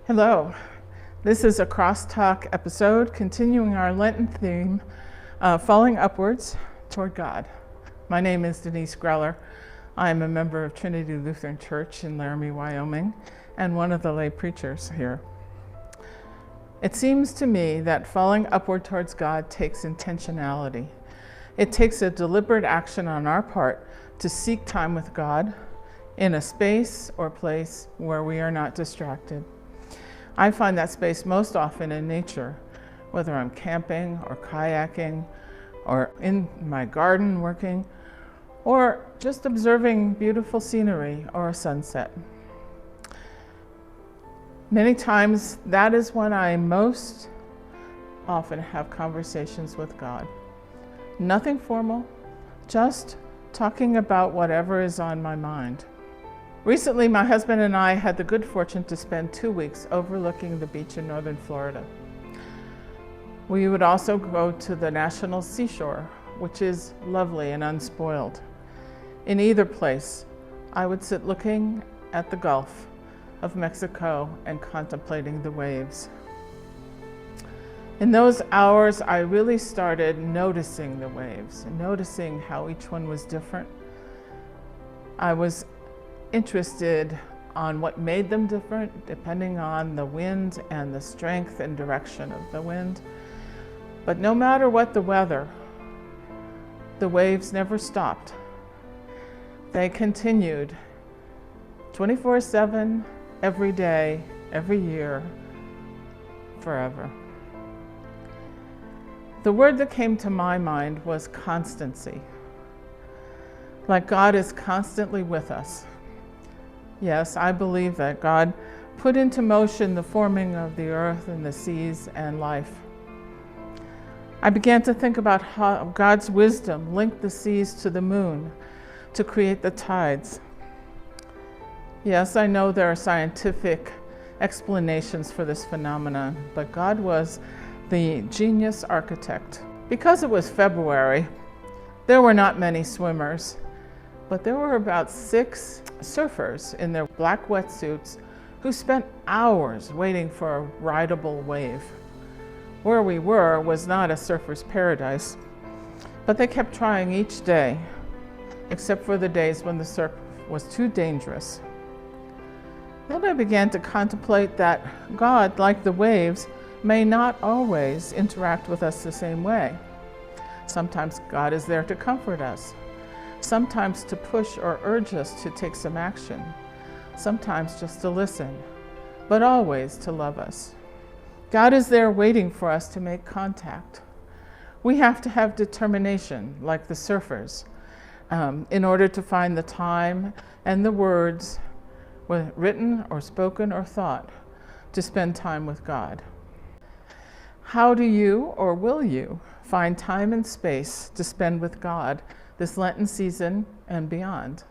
Hello, this is a CrossTalk episode continuing our Lenten theme, falling upwards toward God. My name is Denise Greller. I am a member of Trinity Lutheran Church in Laramie, Wyoming, and one of the lay preachers here. It seems to me that falling upward towards God takes intentionality. It takes a deliberate action on our part to seek time with God in a space or place where we are not distracted. I find that space most often in nature, whether I'm camping or kayaking or in my garden working or just observing beautiful scenery or a sunset. Many times that is when I most often have conversations with God. Nothing formal, just talking about whatever is on my mind. Recently, my husband and I had the good fortune to spend 2 weeks overlooking the beach in northern Florida. We would also go to the national seashore, which is lovely and unspoiled. In either place, I would sit looking at the Gulf of Mexico and contemplating the waves. In those hours, I really started noticing the waves, noticing how each one was different. I was interested on what made them different, depending on the wind and the strength and direction of the wind. But no matter what the weather, the waves never stopped. They continued 24/7, every day, every year, forever. The word that came to my mind was constancy. Like God is constantly with us. Yes, I believe that God put into motion the forming of the earth and the seas and life. I began to think about how God's wisdom linked the seas to the moon to create the tides. Yes, I know there are scientific explanations for this phenomenon, but God was the genius architect. Because it was February, there were not many swimmers, but there were about 6 surfers in their black wetsuits who spent hours waiting for a rideable wave. Where we were was not a surfer's paradise, but they kept trying each day, except for the days when the surf was too dangerous. Then I began to contemplate that God, like the waves, may not always interact with us the same way. Sometimes God is there to comfort us. Sometimes to push or urge us to take some action, sometimes just to listen, but always to love us. God is there waiting for us to make contact. We have to have determination, like the surfers, in order to find the time and the words, whether written or spoken or thought, to spend time with God. How do you or will you find time and space to spend with God this Lenten season and beyond?